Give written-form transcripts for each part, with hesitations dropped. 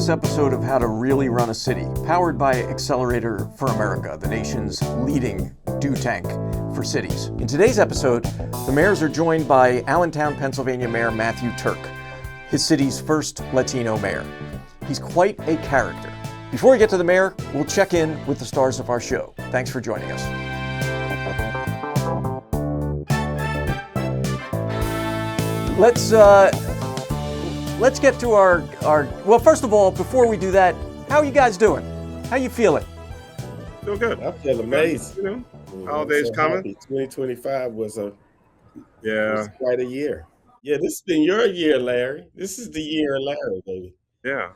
this episode of How to Really Run a City, powered by Accelerator for America, the nation's leading do tank for cities. In today's episode, the mayors are joined by Allentown, Pennsylvania Mayor Matthew Tuerk, his city's first Latino mayor. He's quite a character. Before we get to the mayor, we'll check in with the stars of our show. Thanks for joining us. Let's get to our, well, first of all, before we do that, how are you guys doing? How you feeling? Feel good. I feel amazing. You know, holidays coming. Happy. 2025 was quite a year. Yeah, this has been your year, Larry. This is the year of Larry, baby. Yeah.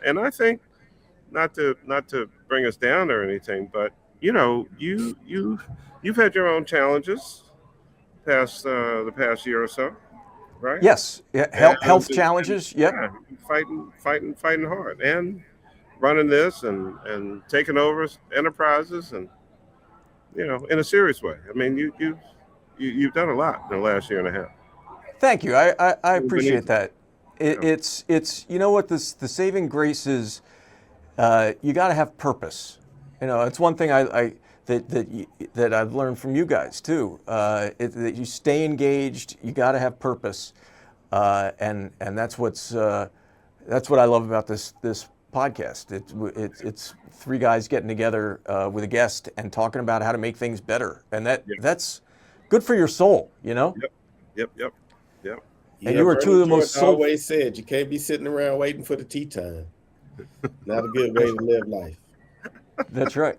And I think not to bring us down or anything, but you know, you've had your own challenges the past year or so. Right? Yes. Yeah. Health challenges. Yeah. Fighting hard and running this and taking over enterprises and, you know, in a serious way. I mean, you've done a lot in the last year and a half. Thank you. I appreciate that. It's you know what the saving grace is. You got to have purpose. You know, it's one thing that I've learned from you guys too. That you stay engaged. You got to have purpose, and that's what I love about this podcast. It's three guys getting together with a guest and talking about how to make things better, and that's good for your soul. You know. Yep. And you were two of the most always said you can't be sitting around waiting for the tea time. Not a good way to live life. That's right.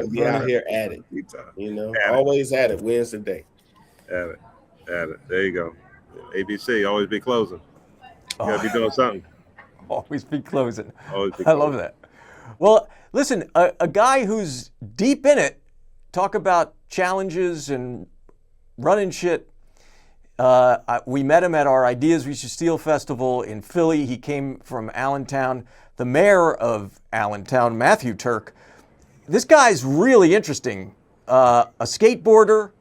Be out here at it. You know, always at it. Wins the day. At it. There you go. ABC, always be closing. You gotta be doing something. Always be closing. I love that. Well, listen, a guy who's deep in it, talk about challenges and running shit. We met him at our Ideas We Should Steal festival in Philly. He came from Allentown. The mayor of Allentown, Matthew Tuerk. This guy's really interesting. A skateboarder,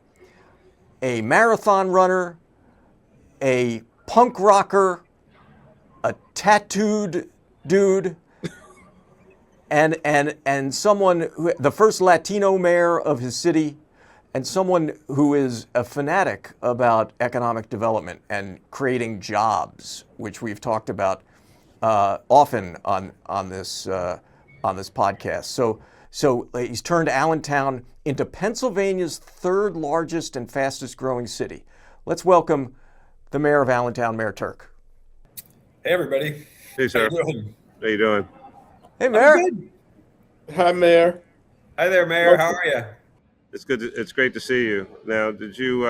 a marathon runner, a punk rocker, a tattooed dude, and someone the first Latino mayor of his city, and someone who is a fanatic about economic development and creating jobs, which we've talked about often on this podcast. So he's turned Allentown into Pennsylvania's third largest and fastest growing city. Let's welcome the mayor of Allentown, Mayor Tuerk. Hey, everybody. Hey, sir. How you doing? Hey, Mayor. Hi, Mayor. Hi there, Mayor. How are you? It's good. It's great to see you. Now, did you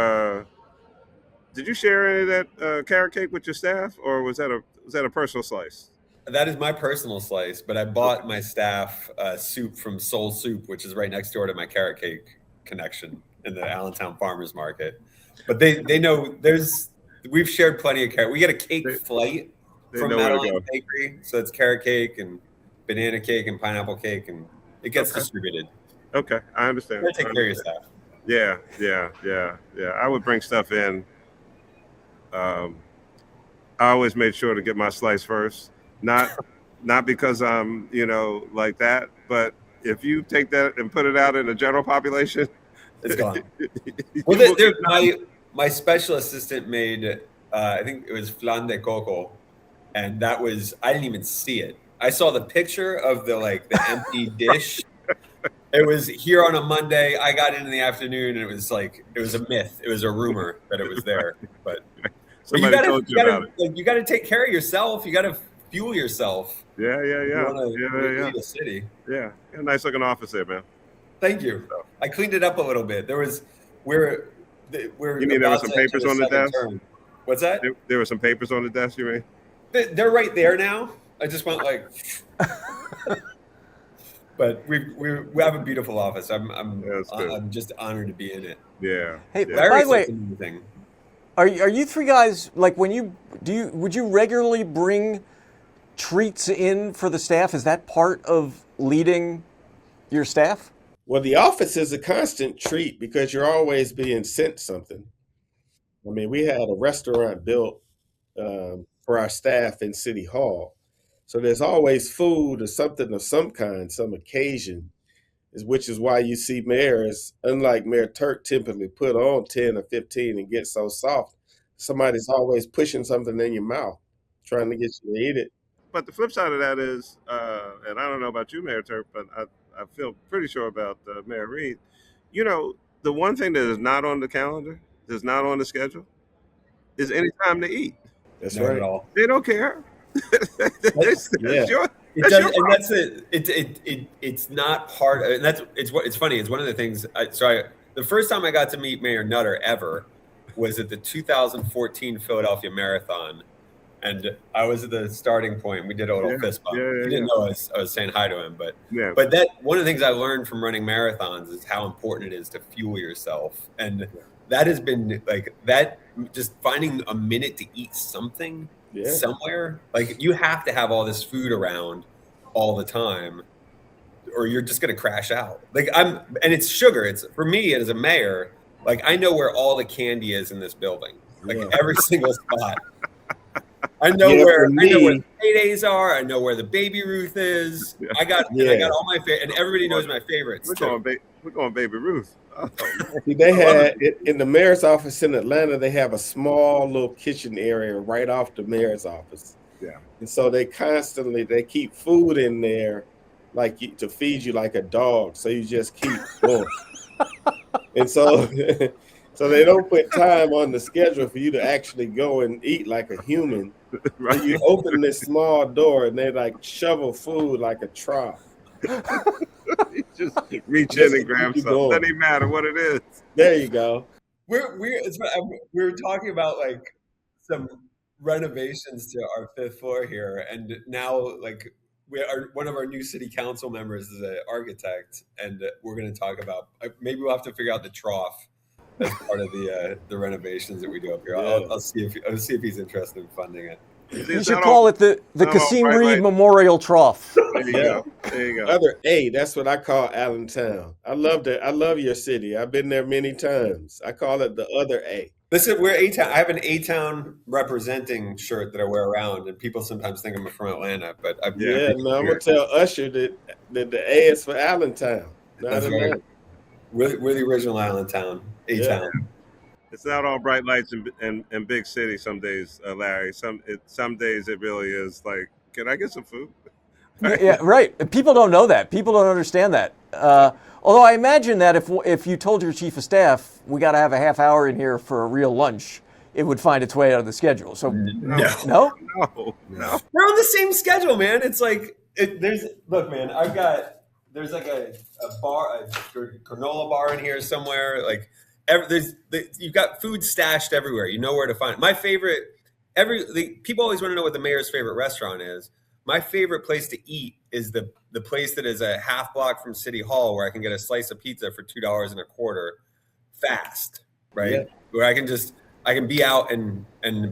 share any of that carrot cake with your staff, or was that a personal slice? That is my personal slice, but I bought my staff soup from Soul Soup, which is right next door to my carrot cake connection in the Allentown Farmers Market. But they know we've shared plenty of carrot. We get a cake flight from Madeline Bakery, so it's carrot cake and banana cake and pineapple cake, and it gets distributed. Okay, I understand. Take care of your staff. Yeah. I would bring stuff in. I always made sure to get my slice first. Not because I'm, like that, but if you take that and put it out in the general population, it's gone. Well, my special assistant made, I think it was flan de coco, and I didn't even see it. I saw the picture of the empty dish. It was here on a Monday. I got in the afternoon, and it was a myth. It was a rumor that it was there, but you got to take care of yourself. You got to fuel yourself. Yeah. Lead a city. Yeah, a nice looking office there, man. Thank you. I cleaned it up a little bit. There were some papers on the desk? What's that? There were some papers on the desk, you mean? They're right there now. I just went but we have a beautiful office. I'm just honored to be in it. Yeah. Hey, by the way, are you three guys would you regularly bring treats in for the staff? Is that part of leading your staff? Well, the office is a constant treat because you're always being sent something. I mean, we had a restaurant built for our staff in City Hall. So there's always food or something of some kind, some occasion, which is why you see mayors, unlike Mayor Tuerk, typically put on 10 or 15 and get so soft. Somebody's always pushing something in your mouth, trying to get you to eat it. But the flip side of that is, and I don't know about you, Mayor Turk, but I feel pretty sure about Mayor Reed. You know, the one thing that is not on the calendar, that's not on the schedule, is any time to eat. That's Not right. at all. They don't care. That's Yeah. your, It that's does, your and that's it. It's not part of, and it's funny. It's one of the things. The first time I got to meet Mayor Nutter ever was at the 2014 Philadelphia Marathon, and I was at the starting point. We did a little fist bump. He didn't know I was saying hi to him, but that one of the things I learned from running marathons is how important it is to fuel yourself, and that has been like that. Just finding a minute to eat something somewhere, like you have to have all this food around all the time, or you're just gonna crash out. Like and it's sugar. It's for me as a mayor. Like I know where all the candy is in this building, like every single spot. I know where the paydays are. I know where the Baby Ruth is. I got all my favorite, and everybody knows my favorites. We're going Baby Ruth. Oh. They had in the mayor's office in Atlanta. They have a small little kitchen area right off the mayor's office. Yeah, and so they keep food in there, like to feed you like a dog. So you just keep going, and so. So they don't put time on the schedule for you to actually go and eat like a human. Right. So you open this small door and they like shovel food like a trough. You just reach in and grab something. Doesn't even matter what it is. There you go. We were talking about like some renovations to our 5th floor here, and now like one of our new city council members is an architect, and we're going to talk about maybe we'll have to figure out the trough as part of the renovations that we do up here. I'll see if he's interested in funding it. You should call it the Kasim Reed Memorial Trough. There you go. There you go. Other A, that's what I call Allentown. I love your city. I've been there many times. I call it the other A. Listen, we're A-Town. I have an A-Town representing shirt that I wear around, and people sometimes think I'm from Atlanta, but I'm gonna tell Usher that the A is for Allentown. That's right. We're the original Allentown, A-Town. Yeah. It's not all bright lights and big city some days, Larry. Some days it really is like, can I get some food? Yeah, right. People don't know that. People don't understand that. Although I imagine that if you told your chief of staff, we got to have a half hour in here for a real lunch, it would find its way out of the schedule. So no. We're on the same schedule, man. It's like look, man. There's like a bar, a granola bar in here somewhere. Like you've got food stashed everywhere. You know where to find it. My favorite. People always want to know what the mayor's favorite restaurant is. My favorite place to eat is the place that is a half block from City Hall, where I can get a slice of pizza for $2.25 fast, right? Yeah. Where I can be out and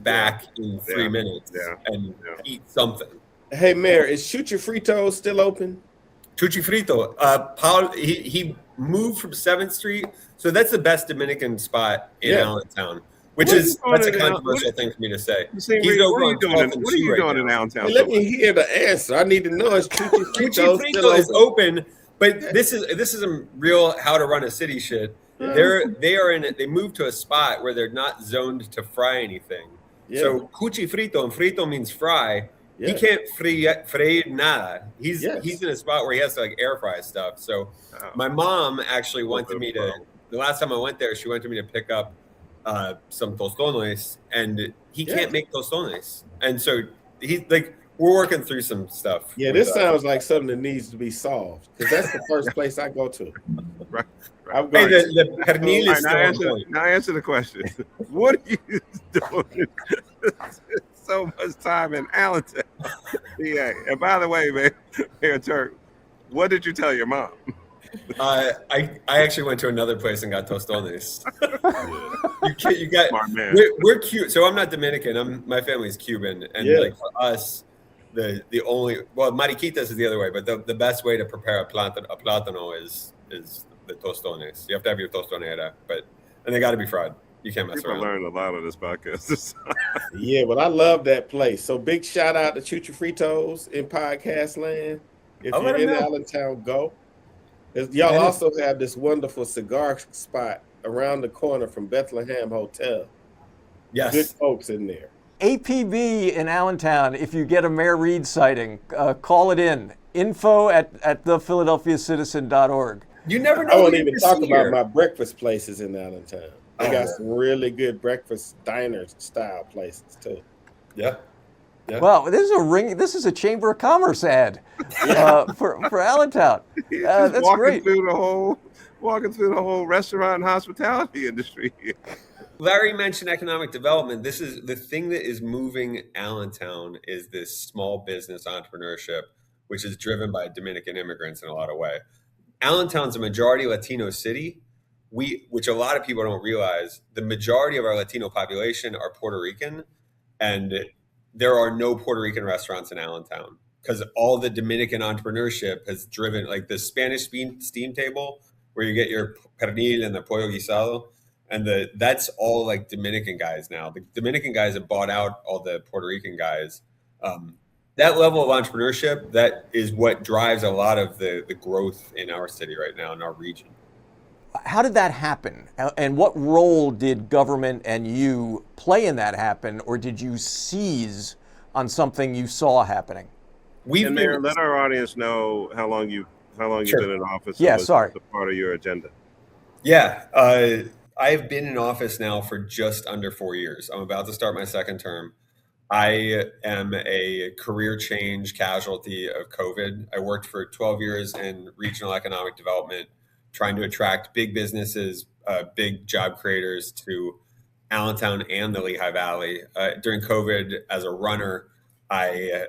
back in 3 minutes and eat something. Hey, Mayor, is Chuchi Frito still open? Chuchi Frito. Paul, he moved from 7th Street, so that's the best Dominican spot in Allentown. That's a controversial thing for me to say. What are you doing in Allentown? Let me hear the answer. I need to know if Chuchi Frito is open. But this is some real how to run a city shit. They moved to a spot where they're not zoned to fry anything. Yeah. So Chuchi Frito, and frito means fry. Yeah. He can't fry nada. He's in a spot where he has to like air fry stuff. So my mom actually wanted me to. The last time I went there, she wanted me to pick up some tostones, and he can't make tostones, and so he's like, we're working through some stuff. Yeah, this sounds like something that needs to be solved, because that's the first place I go to. Right. Hey, the pernil is now answer the question. What are you doing so much time in Allentown? Yeah. And by the way, man, Mayor Tuerk, what did you tell your mom? I actually went to another place and got tostones. You got smart man. We're cute. So I'm not Dominican. My family's Cuban, and like for us, the only mariquitas is the other way, but the best way to prepare a plátano is the tostones. You have to have your tostonera, and they got to be fried. You can't mess People around. learn a lot of this podcast. Yeah, but I love that place. So big shout out to Chucha Fritos in podcast land. If I'll you're let 'em in know. Allentown, go. Y'all And also have this wonderful cigar spot around the corner from Bethlehem Hotel. Yes. Good folks in there. APB in Allentown, if you get a Mayor Reed sighting, call it in. Info at thephiladelphiacitizen.org. You never know. I won't who even you talk see about here. my breakfast places in Allentown. They got some really good breakfast diner style places too. Yeah. Yeah. Wow, this is a Chamber of Commerce ad for Allentown. Just That's great. walking through the whole restaurant and hospitality industry. Larry mentioned economic development. This is the thing that is moving Allentown is this small business entrepreneurship, which is driven by Dominican immigrants in a lot of way. Allentown's a majority Latino city, which a lot of people don't realize. The majority of our Latino population are Puerto Rican, and there are no Puerto Rican restaurants in Allentown because all the Dominican entrepreneurship has driven, like the Spanish steam table where you get your pernil and the pollo guisado. And that's all like Dominican guys now. The Dominican guys have bought out all the Puerto Rican guys. That level of entrepreneurship, that is what drives a lot of the growth in our city right now, in our region. How did that happen? And what role did government and you play in that happen? Or did you seize on something you saw happening? And Mayor, let our audience know how long you've Sure. been in office. Yeah, and what's sorry. the part of your agenda. Yeah. I've been in office now for just under 4 years. I'm about to start my second term. I am a career change casualty of COVID. I worked for 12 years in regional economic development, trying to attract big businesses, big job creators to Allentown and the Lehigh Valley. During COVID, as a runner, I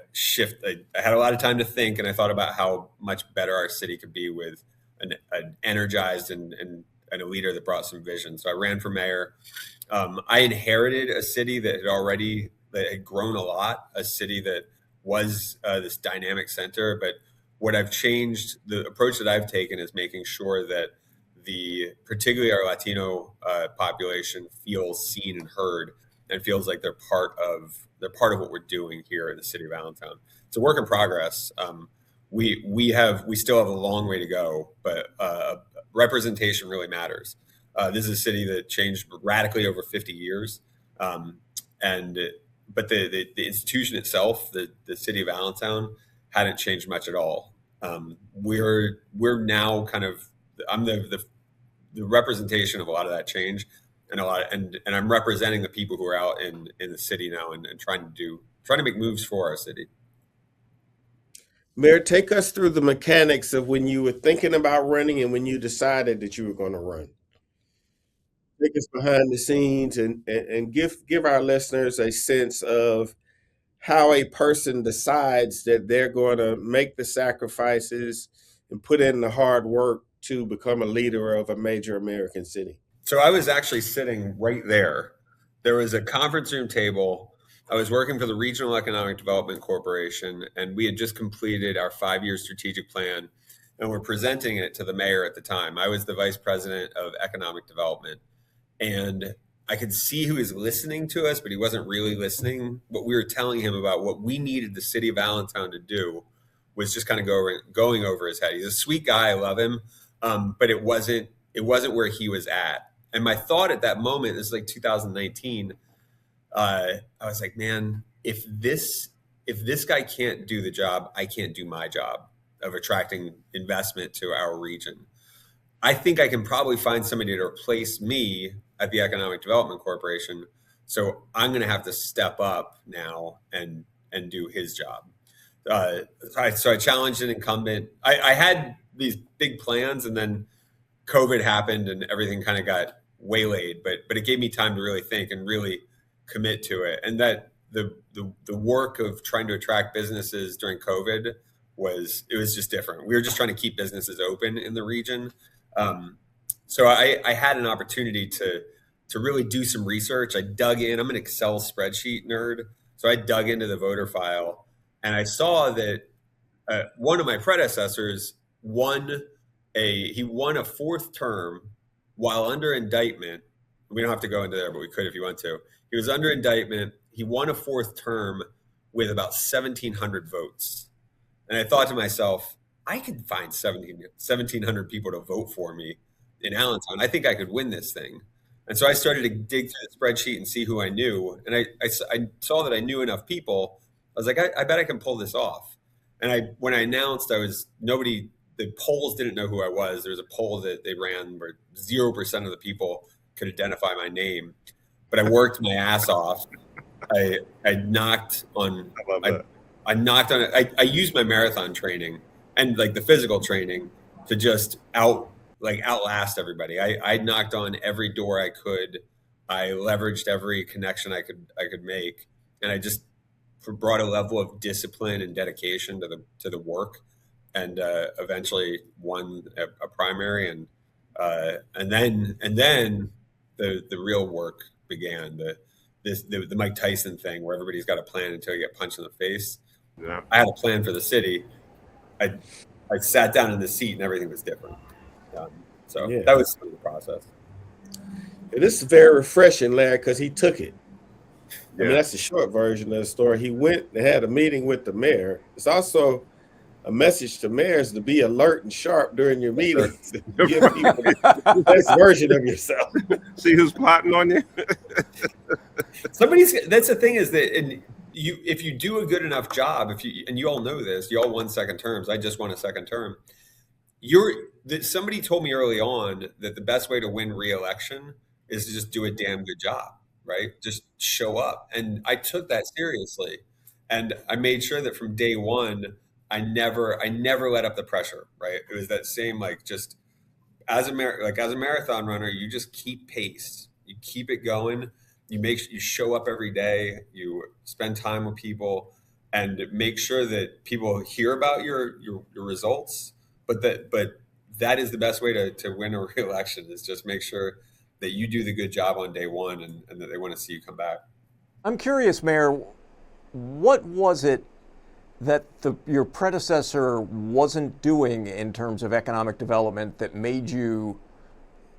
had a lot of time to think, and I thought about how much better our city could be with an energized and a leader that brought some vision. So I ran for mayor. I inherited a city that had grown a lot, a city that was this dynamic center. But what I've changed, the approach that I've taken is making sure that particularly our Latino population feels seen and heard and feels like they're part of what we're doing here in the city of Allentown. It's a work in progress. We still have a long way to go, but representation really matters. This is a city that changed radically over 50 years. But the institution itself, the city of Allentown, hadn't changed much at all. We're now kind of, I'm the representation of a lot of that change, and I'm representing the people who are out in the city now and trying to make moves for our city. Mayor, take us through the mechanics of when you were thinking about running and when you decided that you were going to run. Take us behind the scenes and give our listeners a sense of how a person decides that they're going to make the sacrifices and put in the hard work to become a leader of a major American city. So I was actually sitting right there. There was a conference room table. I was working for the Regional Economic Development Corporation, and we had just completed our 5-year strategic plan, and we're presenting it to the mayor at the time. I was the vice president of economic development, and I could see he was listening to us, but he wasn't really listening. What we were telling him about what we needed the city of Allentown to do was just kind of going over his head. He's a sweet guy. I love him. But it wasn't where he was at. And my thought at that moment, this is like 2019, I was like, man, if this guy can't do the job, I can't do my job of attracting investment to our region. I think I can probably find somebody to replace me at the Economic Development Corporation. So I'm going to have to step up now and do his job. So I challenged an incumbent. I had these big plans, and then COVID happened and everything kind of got waylaid, but it gave me time to really think and really commit to it. And that the work of trying to attract businesses during COVID was just different. We were just trying to keep businesses open in the region. So I had an opportunity to really do some research. I dug in. I'm an Excel spreadsheet nerd. So I dug into the voter file, and I saw that one of my predecessors won a fourth term while under indictment We don't have to go into there, but we could if you want to. He was under indictment. He won a fourth term with about 1,700 votes. And I thought to myself, I could find 1,700 people to vote for me in Allentown. I think I could win this thing. And so I started to dig through the spreadsheet and see who I knew. And I saw that I knew enough people. I was like, I bet I can pull this off. And when I announced, the polls didn't know who I was. There was a poll that they ran where 0% of the people could identify my name. But I worked my ass off. I knocked on. I used my marathon training and like the physical training to just outlast everybody. I knocked on every door I could. I leveraged every connection I could make, and I just brought a level of discipline and dedication to the work, and eventually won a primary, and then the real work began. The Mike Tyson thing where everybody's got a plan until you get punched in the face. Yeah. I had a plan for the city. I sat down in the seat and everything was different. That was the process. And this is very refreshing, Larry, because he took it. Yeah. I mean, that's the short version of the story. He went and had a meeting with the mayor. It's also a message to mayors to be alert and sharp during your meetings. Give people the best version of yourself. See who's plotting on you? That's the thing is that, and if you do a good enough job, and you all know this, you all won second terms. I just won a second term. Somebody told me early on that the best way to win re-election is to just do a damn good job, right? Just show up. And I took that seriously. And I made sure that from day one, I never let up the pressure, right? It was that same, just as a marathon runner, you just keep pace. You keep it going. You show up every day. You spend time with people, and make sure that people hear about your results. But that is the best way to win a re-election, is just make sure that you do the good job on day one, and that they want to see you come back. I'm curious, Mayor, what was it that your predecessor wasn't doing in terms of economic development that made you,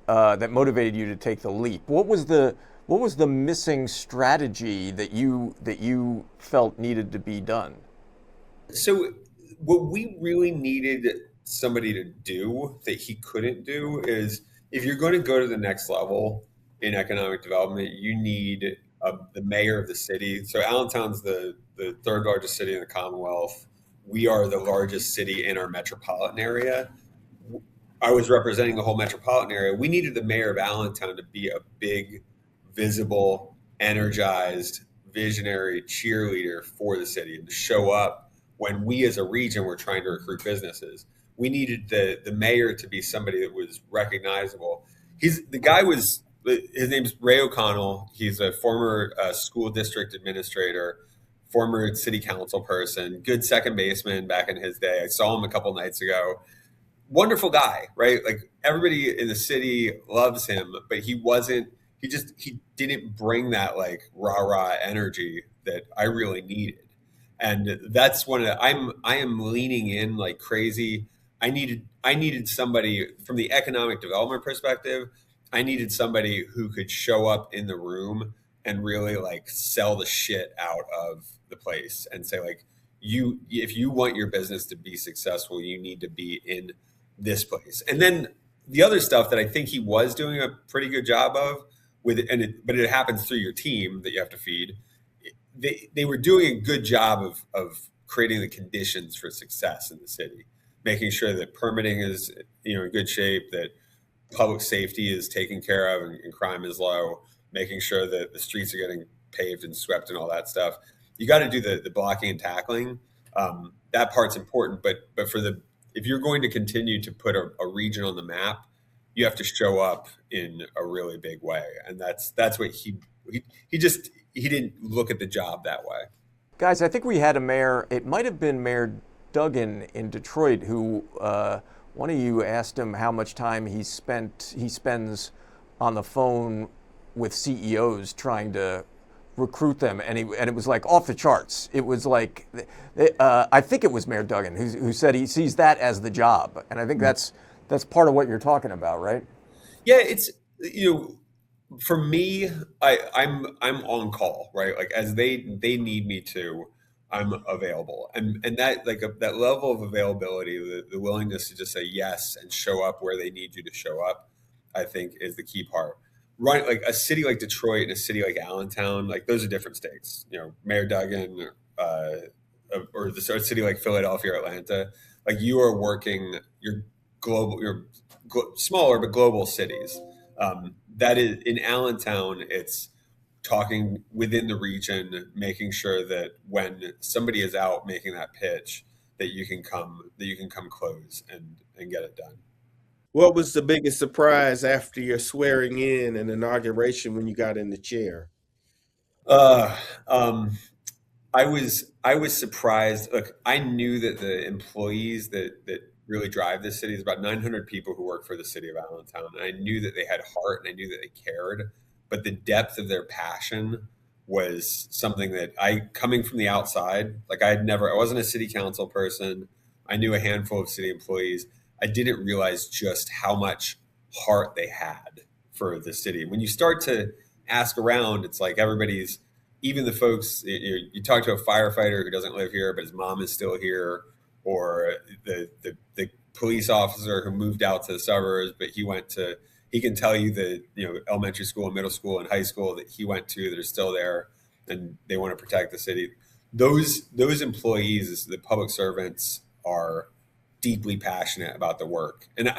that motivated you to take the leap? What was the missing strategy that you felt needed to be done? So what we really needed somebody to do that he couldn't do is, if you're going to go to the next level in economic development, you need the mayor of the city. So Allentown's the third largest city in the Commonwealth. We are the largest city in our metropolitan area. I was representing the whole metropolitan area. We needed the mayor of Allentown to be a big, visible, energized, visionary cheerleader for the city, and to show up when we as a region were trying to recruit businesses. We needed the mayor to be somebody that was recognizable. His name's Ray O'Connell. He's a former school district administrator, former city council person, good second baseman back in his day. I saw him a couple nights ago. Wonderful guy, right? Like, everybody in the city loves him, but he didn't bring that rah-rah energy that I really needed. And that's I am leaning in like crazy. I needed somebody from the economic development perspective. I needed somebody who could show up in the room and really sell the shit out of the place and say, if you want your business to be successful, you need to be in this place. And then the other stuff that I think he was doing a pretty good job of but it happens through your team that you have to feed. They were doing a good job of creating the conditions for success in the city, making sure that permitting is in good shape, that public safety is taken care of and crime is low, making sure that the streets are getting paved and swept and all that stuff. You got to do the blocking and tackling. That part's important, but if you're going to continue to put a region on the map, you have to show up in a really big way, and that's what he didn't look at the job that way. Guys, I think we had a mayor. It might have been Mayor Duggan in Detroit, who one of you asked him how much time he spends on the phone with CEOs trying to recruit them, and it was off the charts. It was I think it was Mayor Duggan who said he sees that as the job, and I think that's part of what you're talking about, right? Yeah, it's For me, I'm on call, right? Like as they need me to, I'm available, and that like that level of availability, the willingness to just say yes and show up where they need you to show up, I think is the key part. Right, like a city like Detroit and a city like Allentown, like those are different stakes. You know, Mayor Duggan, uh, or the city like Philadelphia or Atlanta, like you are working, you're global, you're smaller but global cities. That is in Allentown, it's talking within the region, making sure that when somebody is out making that pitch, that you can come close and get it done. What was the biggest surprise after your swearing in and inauguration when you got in the chair? Uh, um, I was surprised. Look, I knew that the employees that really drive this city is about 900 people who work for the city of Allentown. And I knew that they had heart and I knew that they cared, but the depth of their passion was something that coming from the outside, like I wasn't a city council person. I knew a handful of city employees. I didn't realize just how much heart they had for the city. When you start to ask around, it's like everybody's, even the folks you talk to a firefighter who doesn't live here but his mom is still here, or the police officer who moved out to the suburbs but he can tell you that elementary school and middle school and high school that he went to that are still there and they want to protect the city. Those employees, the public servants, are deeply passionate about the work, and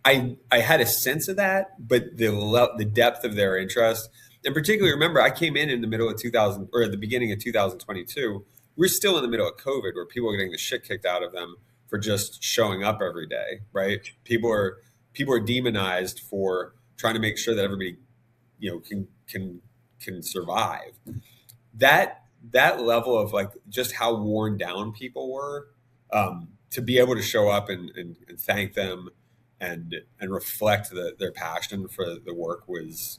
I had a sense of that, but the depth of their interest. And particularly, remember, I came in the middle of 2000, or at the beginning of 2022. We're still in the middle of COVID, where people are getting the shit kicked out of them for just showing up every day, right? People are demonized for trying to make sure that everybody, can survive. That level of like just how worn down people were, to be able to show up and thank them and reflect their passion for the work was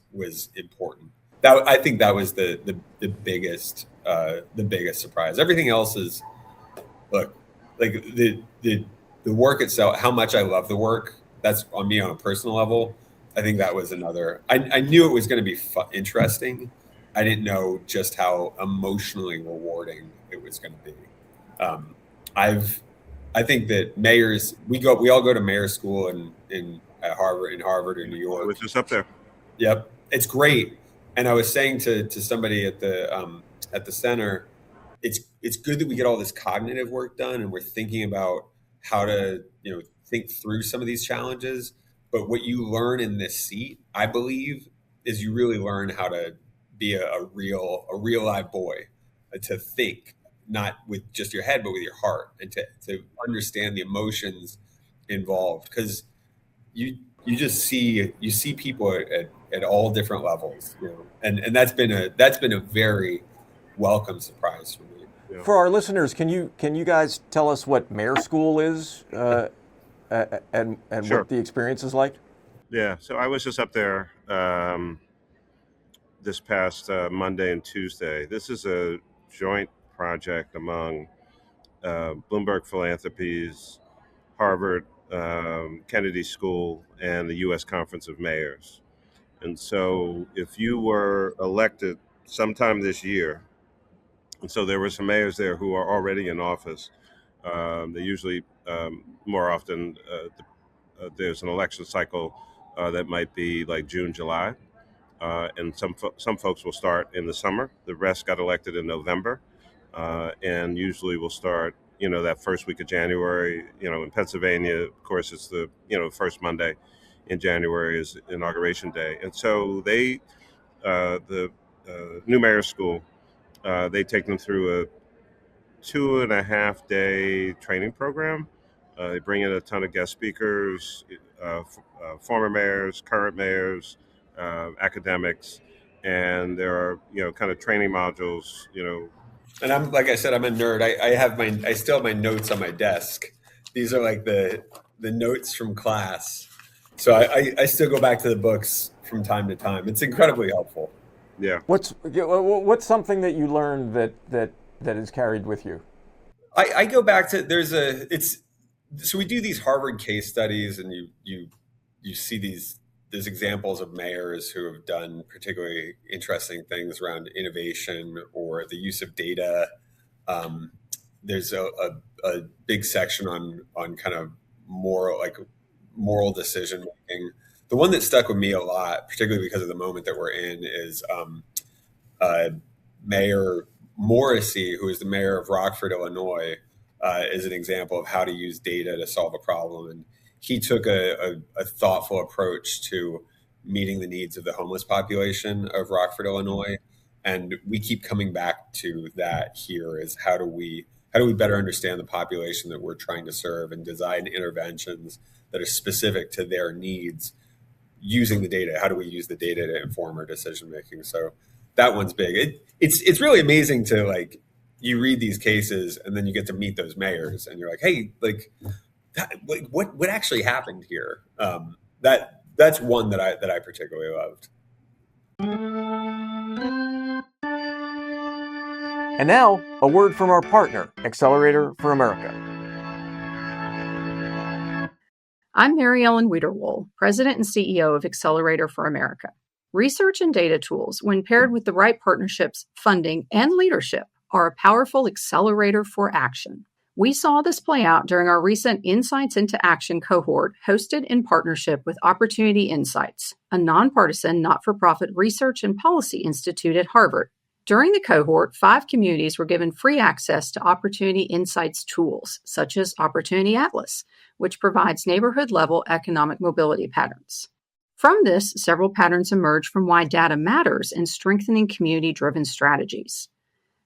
important. That I think that was the biggest surprise. Everything else is, look, like the work itself. How much I love the work. That's on me on a personal level. I think that was another. I knew it was going to be interesting. I didn't know just how emotionally rewarding it was going to be. Um, I think that mayors, we all go to mayor school at Harvard or New I York. was just up there. Yep, it's great. And I was saying to somebody at the center, it's good that we get all this cognitive work done and we're thinking about how to think through some of these challenges. But what you learn in this seat, I believe, is you really learn how to be a real live boy, to think not with just your head but with your heart, and to understand the emotions involved, because you see people at all different levels, and that's been a very welcome surprise for me. For our listeners, can you guys tell us what mayor school is, and Sure. what the experience is like? Yeah, so I was just up there this past Monday and Tuesday. This is a joint project among Bloomberg Philanthropies, Harvard, Kennedy School, and the U.S. Conference of Mayors. And so if you were elected sometime this year, and so there were some mayors there who are already in office. They usually, more often, there's an election cycle that might be like June, July. And some folks will start in the summer. The rest got elected in November, and usually will start, that first week of January. In Pennsylvania, of course, it's the first Monday in January is inauguration day, and so the new mayor school, they take them through a 2.5-day training program. They bring in a ton of guest speakers, former mayors, current mayors, academics, and there are kind of training modules. And I'm, like I said, I'm a nerd. I still have my notes on my desk. These are like the notes from class. So I still go back to the books from time to time. It's incredibly helpful. Yeah. What's something that you learned that is carried with you? I go back to so we do these Harvard case studies, and you see these there's examples of mayors who have done particularly interesting things around innovation or the use of data. There's a big section on kind of moral decision making. The one that stuck with me a lot, particularly because of the moment that we're in, is Mayor Morrissey, who is the mayor of Rockford, Illinois, is an example of how to use data to solve a problem. And he took a thoughtful approach to meeting the needs of the homeless population of Rockford, Illinois. And we keep coming back to that here, is how do we better understand the population that we're trying to serve and design interventions that are specific to their needs using the data? How do we use the data to inform our decision making? So that one's big. It's really amazing to, like, you read these cases and then you get to meet those mayors and you're like, hey, what actually happened here? That's one that I particularly loved. And now, a word from our partner, Accelerator for America. I'm Mary Ellen Wiederwohl, President and CEO of Accelerator for America. Research and data tools, when paired with the right partnerships, funding, and leadership, are a powerful accelerator for action. We saw this play out during our recent Insights into Action cohort hosted in partnership with Opportunity Insights, a nonpartisan, not-for-profit research and policy institute at Harvard. During the cohort, 5 communities were given free access to Opportunity Insights tools, such as Opportunity Atlas, which provides neighborhood-level economic mobility patterns. From this, several patterns emerge from why data matters in strengthening community-driven strategies.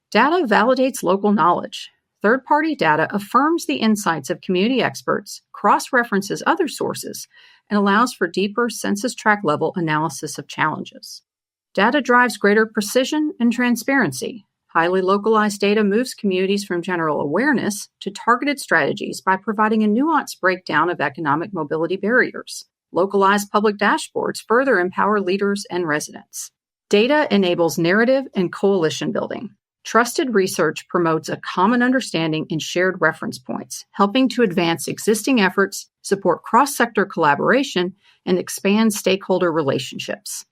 Data validates local knowledge. Third-party data affirms the insights of community experts, cross-references other sources, and allows for deeper census tract level analysis of challenges. Data drives greater precision and transparency. Highly localized data moves communities from general awareness to targeted strategies by providing a nuanced breakdown of economic mobility barriers. Localized public dashboards further empower leaders and residents. Data enables narrative and coalition building. Trusted research promotes a common understanding and shared reference points, helping to advance existing efforts, support cross-sector collaboration, and expand stakeholder relationships.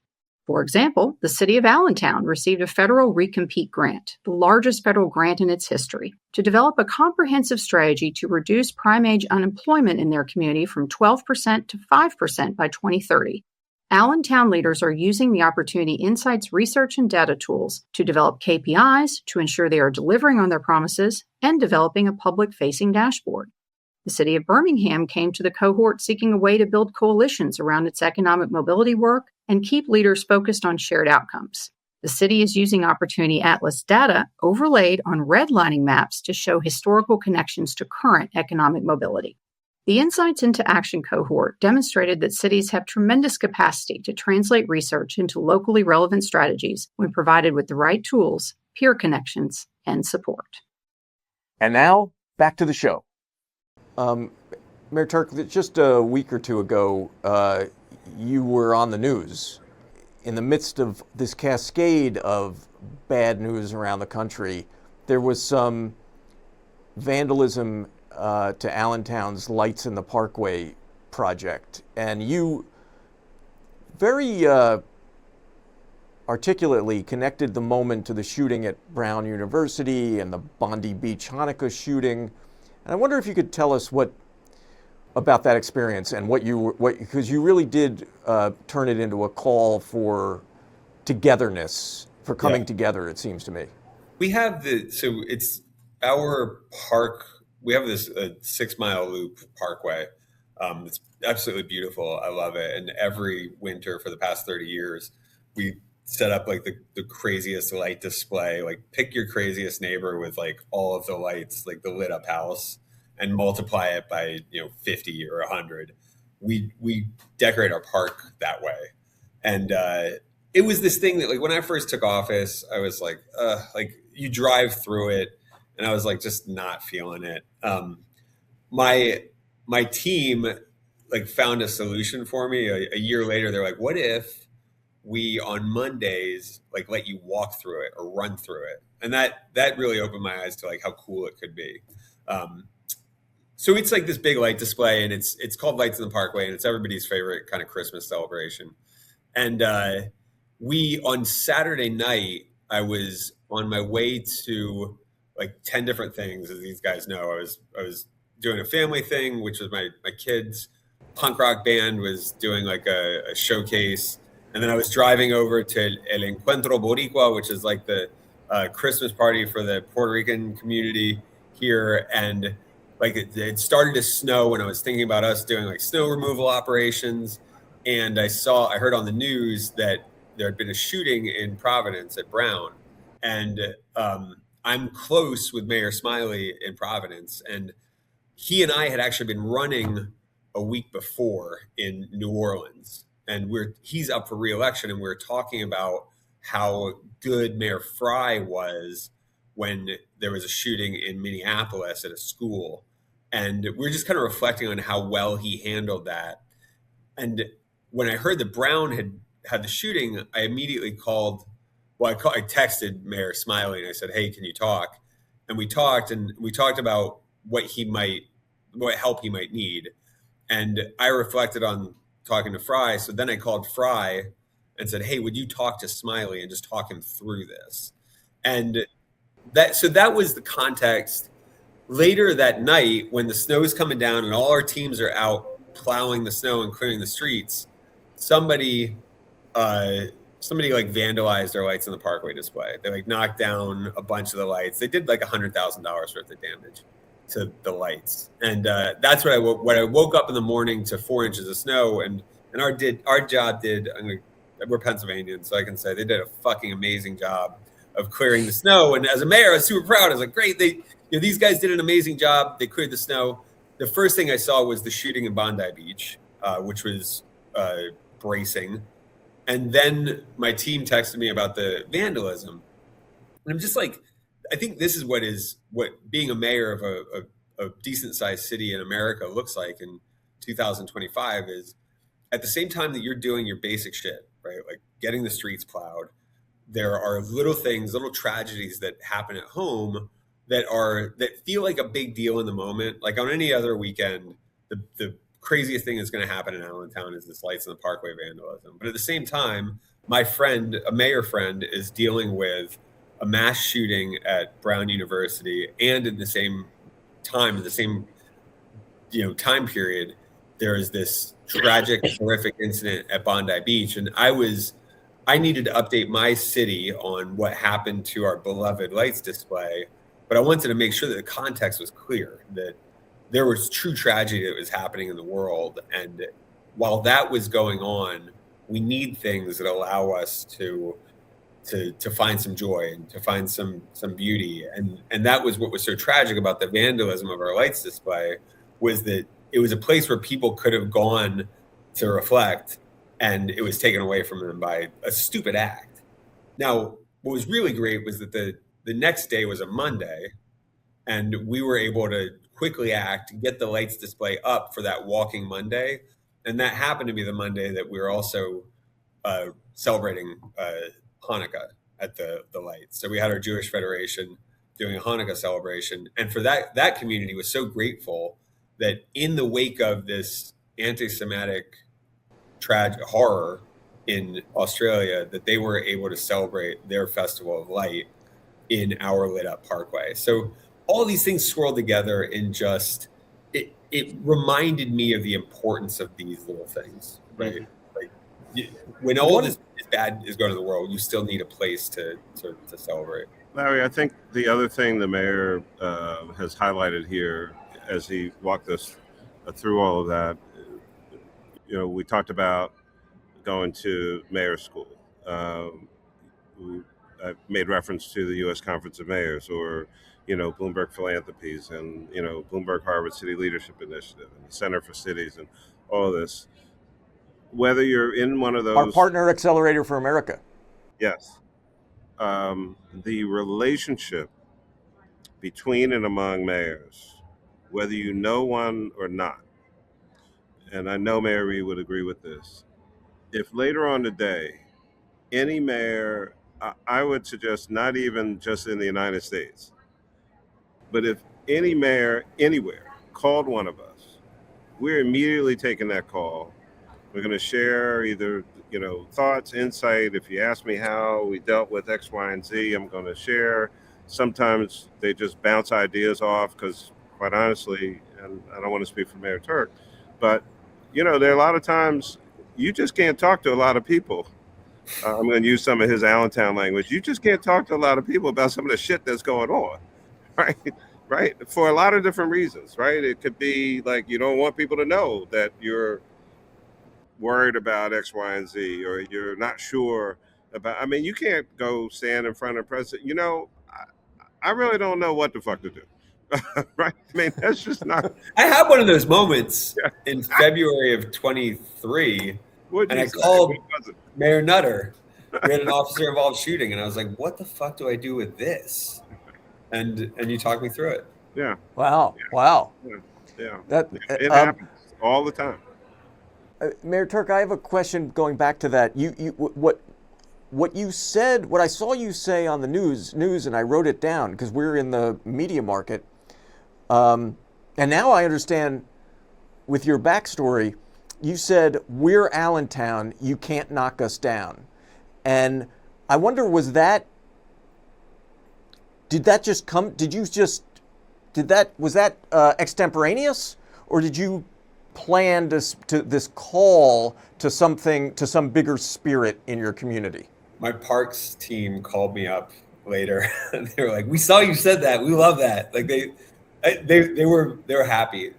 For example, the city of Allentown received a federal recompete grant, the largest federal grant in its history, to develop a comprehensive strategy to reduce prime-age unemployment in their community from 12% to 5% by 2030. Allentown leaders are using the Opportunity Insights research and data tools to develop KPIs to ensure they are delivering on their promises and developing a public-facing dashboard. The city of Birmingham came to the cohort seeking a way to build coalitions around its economic mobility work and keep leaders focused on shared outcomes. The city is using Opportunity Atlas data overlaid on redlining maps to show historical connections to current economic mobility. The Insights into Action cohort demonstrated that cities have tremendous capacity to translate research into locally relevant strategies when provided with the right tools, peer connections, and support. And now, back to the show. Mayor Tuerk, just a week or two ago, you were on the news. In the midst of this cascade of bad news around the country, there was some vandalism to Allentown's Lights in the Parkway project. And you very articulately connected the moment to the shooting at Brown University and the Bondi Beach Hanukkah shooting. And I wonder if you could tell us about that experience and because you really did turn it into a call for togetherness, for coming together, it seems to me. We have it's our park. We have this 6-mile loop parkway. It's absolutely beautiful. I love it. And every winter for the past 30 years, we set up like the craziest light display, like pick your craziest neighbor with like all of the lights, like the lit up house, and multiply it by 50 or 100. We decorate our park that way. And it was this thing that, like, when I first took office, I was like you drive through it, and I was like just not feeling it. My team like found a solution for me a year later. They're like, what if we on Mondays like let you walk through it or run through it? And that really opened my eyes to like how cool it could be. So it's like this big light display, and it's called Lights in the Parkway, and it's everybody's favorite kind of Christmas celebration. And we on Saturday night, I was on my way to like 10 different things, as these guys know. I was doing a family thing, which was my kids' punk rock band was doing like a showcase, and then I was driving over to El Encuentro Boricua, which is like the Christmas party for the Puerto Rican community here, and like it started to snow, and I was thinking about us doing like snow removal operations, and I heard on the news that there had been a shooting in Providence at Brown, and I'm close with Mayor Smiley in Providence, and he and I had actually been running a week before in New Orleans, and he's up for re-election, and we were talking about how good Mayor Fry was when there was a shooting in Minneapolis at a school, and we were just kind of reflecting on how well he handled that. And when I heard that Brown had the shooting, I immediately called. Well, I texted Mayor Smiley and I said, "Hey, can you talk?" And we talked about what help he might need. And I reflected on talking to Fry. So then I called Fry and said, "Hey, would you talk to Smiley and just talk him through this?" And that was the context. Later that night, when the snow is coming down and all our teams are out plowing the snow and clearing the streets, somebody like vandalized our Lights in the Parkway display. They like knocked down a bunch of the lights. They did like $100,000 worth of damage to the lights, and that's what I woke up in the morning to 4 inches of snow, and our job did. We're Pennsylvanians, so I can say they did a fucking amazing job of clearing the snow. And as a mayor, I was super proud. I was like, great, these guys did an amazing job. They cleared the snow. The first thing I saw was the shooting in Bondi Beach, which was bracing. And then my team texted me about the vandalism. And I'm just like, I think this is what being a mayor of a decent sized city in America looks like in 2025 is at the same time that you're doing your basic shit, right? Like getting the streets plowed, there are little things, little tragedies that happen at home that feel like a big deal in the moment. Like on any other weekend, the craziest thing that's going to happen in Allentown is this Lights in the Parkway vandalism. But at the same time, my friend, a mayor friend, is dealing with a mass shooting at Brown University, and in the same time, in the same time period, there is this tragic, horrific incident at Bondi Beach, and I needed to update my city on what happened to our beloved lights display, but I wanted to make sure that the context was clear, that there was true tragedy that was happening in the world. And while that was going on, we need things that allow us to find some joy and to find some beauty. And that was what was so tragic about the vandalism of our lights display, was that it was a place where people could have gone to reflect, and it was taken away from them by a stupid act. Now, what was really great was that the next day was a Monday, and we were able to quickly act, get the lights display up for that walking Monday. And that happened to be the Monday that we were also celebrating Hanukkah at the lights. So we had our Jewish Federation doing a Hanukkah celebration. And for that community was so grateful that in the wake of this anti-Semitic horror in Australia, that they were able to celebrate their Festival of Light in our lit up parkway. So all these things swirled together in just, it reminded me of the importance of these little things, right? Mm-hmm. Like when all this bad is going to the world, you still need a place to celebrate. Larry, I think the other thing the mayor has highlighted here as he walked us through all of that, we talked about going to mayor school. I made reference to the U.S. Conference of Mayors, or Bloomberg Philanthropies, and Bloomberg Harvard City Leadership Initiative, and the Center for Cities, and all of this. Whether you're in one of those, our partner Accelerator for America. Yes, the relationship between and among mayors, whether you know one or not, and I know Mayor Reed would agree with this. If later on today, any mayor, I would suggest not even just in the United States, but if any mayor anywhere called one of us, we're immediately taking that call. We're going to share either, thoughts, insight. If you ask me how we dealt with X, Y, and Z, I'm going to share. Sometimes they just bounce ideas off because, quite honestly, and I don't want to speak for Mayor Tuerk, but, there are a lot of times you just can't talk to a lot of people. I'm going to use some of his Allentown language. You just can't talk to a lot of people about some of the shit that's going on, right? Right? For a lot of different reasons, right? It could be like you don't want people to know that you're worried about X, Y, and Z, or you're not sure about. I mean, you can't go stand in front of the president. I really don't know what the fuck to do. Right? I mean, that's just not. I had one of those moments in February of 23, and I called Mayor Nutter. We had an officer-involved shooting, and I was like, "What the fuck do I do with this?" And you talked me through it. Yeah. Wow. Wow. Yeah. That it happens all the time. Mayor Tuerk, I have a question going back to that. What you said, what I saw you say on the news, and I wrote it down because we're in the media market. And now I understand with your backstory, you said, "We're Allentown, you can't knock us down." And I wonder, was that extemporaneous, or did you plan this call to some bigger spirit in your community? My parks team called me up later and they were like, "We saw you said that. We love that." Like they were happy.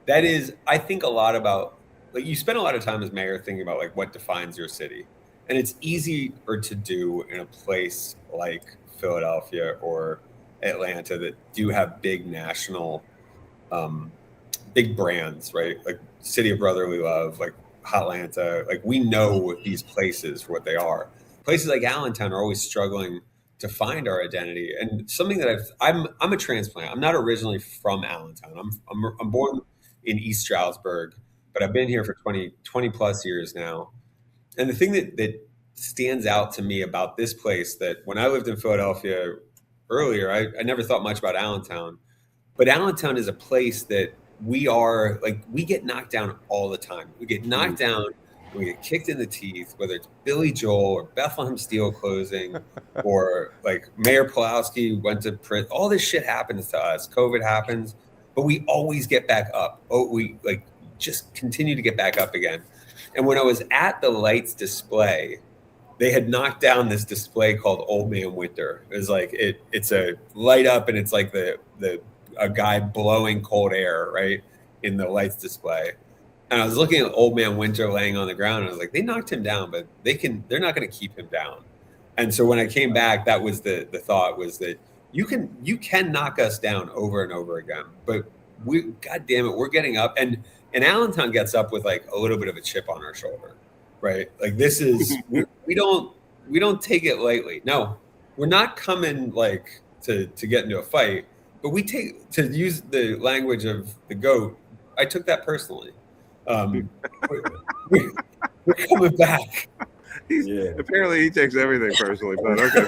That is, I think a lot about, like, you spend a lot of time as mayor thinking about like what defines your city. And it's easier to do in a place like Philadelphia or Atlanta that do have big national, big brands, right? Like City of Brotherly Love, like Atlanta. Like, we know these places for what they are. Places like Allentown are always struggling to find our identity. And something that I'm a transplant. I'm not originally from Allentown. I'm born in East Stroudsburg, but I've been here for 20 plus years now. And the thing that stands out to me about this place, that when I lived in Philadelphia earlier, I never thought much about Allentown, but Allentown is a place that we get knocked down all the time. We get knocked down, we get kicked in the teeth, whether it's Billy Joel or Bethlehem Steel closing, or like Mayor Pulowski went to prison. All this shit happens to us. COVID happens, but we always get back up. We just continue to get back up again. And when I was at the lights display, they had knocked down this display called Old Man Winter. It was like it's a light up, and it's like a guy blowing cold air right in the lights display. And I was looking at Old Man Winter laying on the ground, and I was like, they knocked him down, but they're not going to keep him down. And so when I came back, that was the thought, was that you can knock us down over and over again, but God damn it, we're getting up. And Allentown gets up with like a little bit of a chip on our shoulder, right? Like, this is, we don't take it lightly. No, we're not coming like to get into a fight, but we take, to use the language of the GOAT, I took that personally. We're coming back. Apparently he takes everything personally, but okay.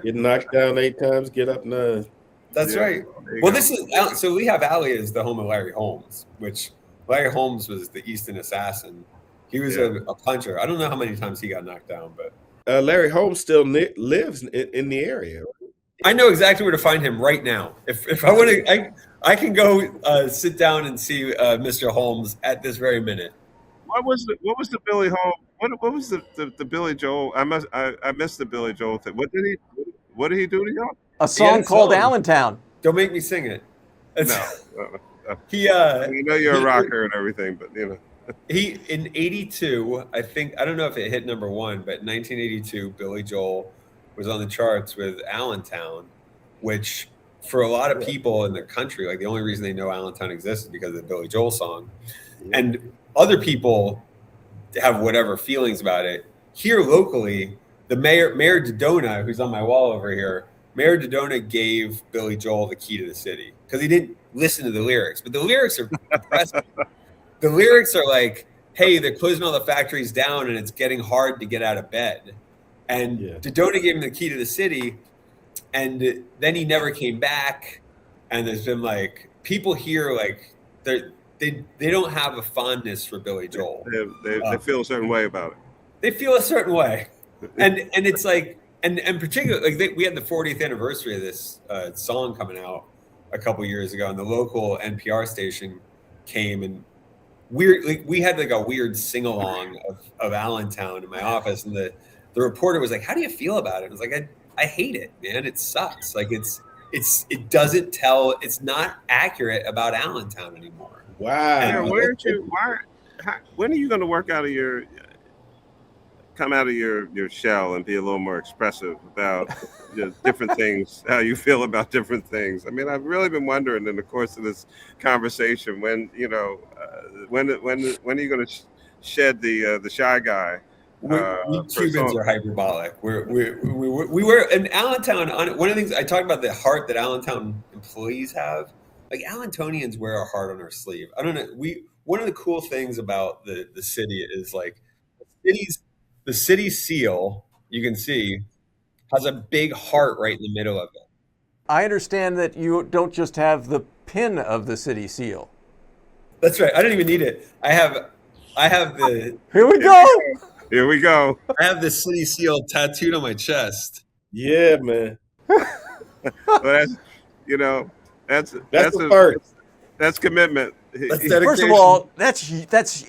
Get knocked down 8 times, get up 9. That's right. Well, this is, so we have Alley as the home of Larry Holmes, which Larry Holmes was the Easton assassin. He was a puncher. I don't know how many times he got knocked down, but Larry Holmes still lives in the area. I know exactly where to find him right now. If I want to, I can go sit down and see Mr. Holmes at this very minute. What was the Billy Holmes? What was the Billy Joel? I missed the Billy Joel thing. What did he do to y'all? A song called Allentown. Don't make me sing it. No. He you know you're a rocker and everything, but you know. He, in 82, I don't know if it hit number 1, but in 1982, Billy Joel was on the charts with Allentown, which for a lot of people in the country, like, the only reason they know Allentown exists is because of the Billy Joel song. And other people have whatever feelings about it. Here locally, the Mayor Dodona, who's on my wall over here, Mayor Dodona gave Billy Joel the key to the city because he didn't listen to the lyrics. But the lyrics are depressing. The lyrics are like, hey, they're closing all the factories down and it's getting hard to get out of bed. And Dodona gave him the key to the city, and then he never came back. and there's been like people here like they don't have a fondness for Billy Joel. They feel a certain way about it. They feel a certain way, and it's like and particularly like we had the 40th anniversary of this song coming out a couple years ago, and the local NPR station came and we had like a weird sing along of Allentown in my office, and the reporter was like, "How do you feel about it?" I was like, I hate it, man. It sucks. Like it doesn't tell. It's not accurate about Allentown anymore. Wow. Yeah, when are you going to come out of your shell and be a little more expressive about different things, how you feel about different things? I mean, I've really been wondering in the course of this conversation when are you going to shed the shy guy? We Cubans are hyperbolic. We were in Allentown. One of the things I talked about, the heart that Allentown employees have, like Allentonians wear our heart on our sleeve. I don't know. One of the cool things about the city is like the city seal, you can see, has a big heart right in the middle of it. I understand that you don't just have the pin of the city seal. That's right. I don't even need it. I have the. Here we go. Here we go. I have the city seal tattooed on my chest. Yeah, man. Well, that's the first. That's commitment. First of all, that's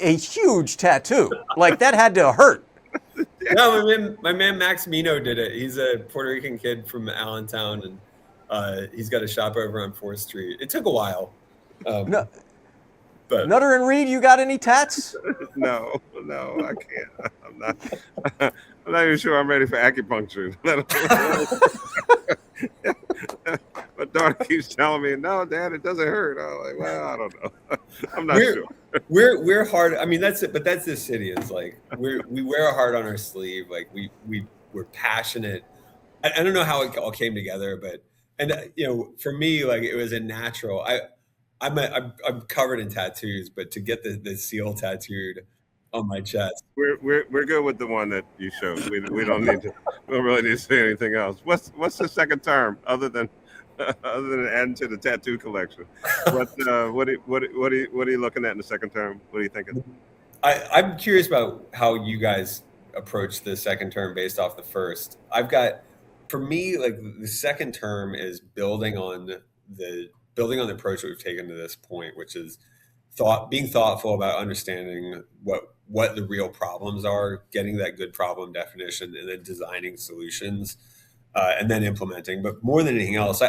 a huge tattoo. Like that had to hurt. No, my man Max Mino did it. He's a Puerto Rican kid from Allentown, and he's got a shop over on 4th Street. It took a while. No. But Nutter and Reed, you got any tats? No, I can't. I'm not even sure I'm ready for acupuncture. My daughter keeps telling me, "No, Dad, it doesn't hurt." I'm like, "Well, I don't know. I'm not sure." We're hard. I mean, that's it. But that's the city. It's like we wear our heart on our sleeve. Like we're passionate. I don't know how it all came together, but for me, like it was a natural. I'm covered in tattoos, but to get the seal tattooed on my chest, we're good with the one that you showed. We don't really need to say anything else. What's the second term other than adding to the tattoo collection? What are you looking at in the second term? What are you thinking? I'm curious about how you guys approach the second term based off the first. For me, like the second term is building on the approach that we've taken to this point, which is being thoughtful about understanding what the real problems are, getting that good problem definition, and then designing solutions, and then implementing. But more than anything else,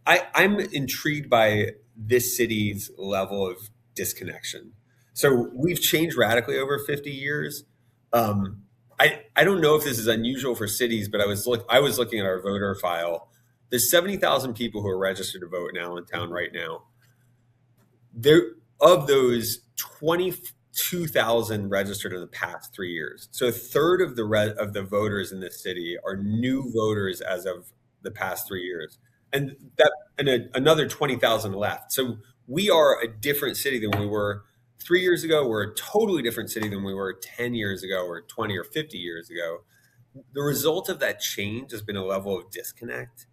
I'm intrigued by this city's level of disconnection. So we've changed radically over 50 years. I don't know if this is unusual for cities, but I was looking at our voter file. There's 70,000 people who are registered to vote in Allentown right now. Of those, 22,000 registered in the past 3 years. So a third of the voters in this city are new voters as of the past 3 years, and another 20,000 left. So we are a different city than we were 3 years ago. We're a totally different city than we were 10 years ago, or 20 or 50 years ago. The result of that change has been a level of disconnect.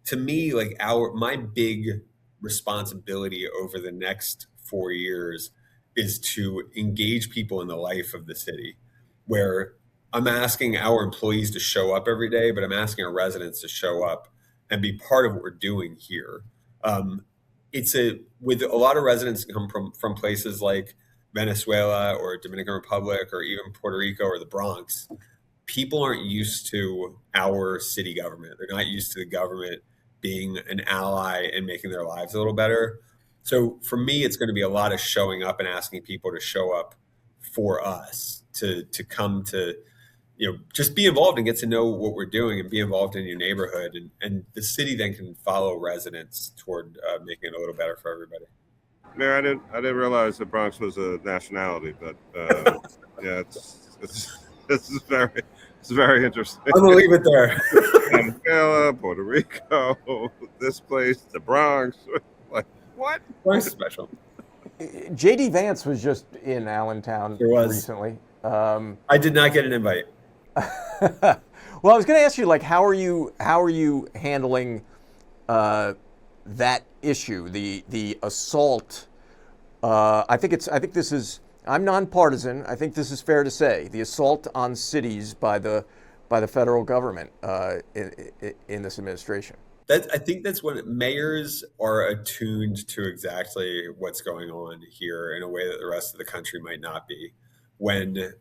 To me, like my big responsibility over the next 4 years is to engage people in the life of the city, where I'm asking our employees to show up every day, but I'm asking our residents to show up and be part of what we're doing here. With a lot of residents come from places like Venezuela or Dominican Republic or even Puerto Rico or the Bronx. People aren't used to our city government. They're not used to the government being an ally and making their lives a little better. So for me, it's going to be a lot of showing up and asking people to show up for us, to come to, just be involved and get to know what we're doing and be involved in your neighborhood. And the city then can follow residents toward making it a little better for everybody. Mayor, I didn't realize the Bronx was a nationality, but yeah, it's very interesting. I'm gonna leave it there. Venezuela, Puerto Rico, this place, the Bronx. Like what? Bronx is special. JD Vance was just in Allentown recently. I did not get an invite. Well, I was going to ask you, like, how are you handling that issue, the assault. I'm nonpartisan. I think this is fair to say, the assault on cities by the federal government in this administration. I think that's when mayors are attuned to exactly what's going on here in a way that the rest of the country might not be. When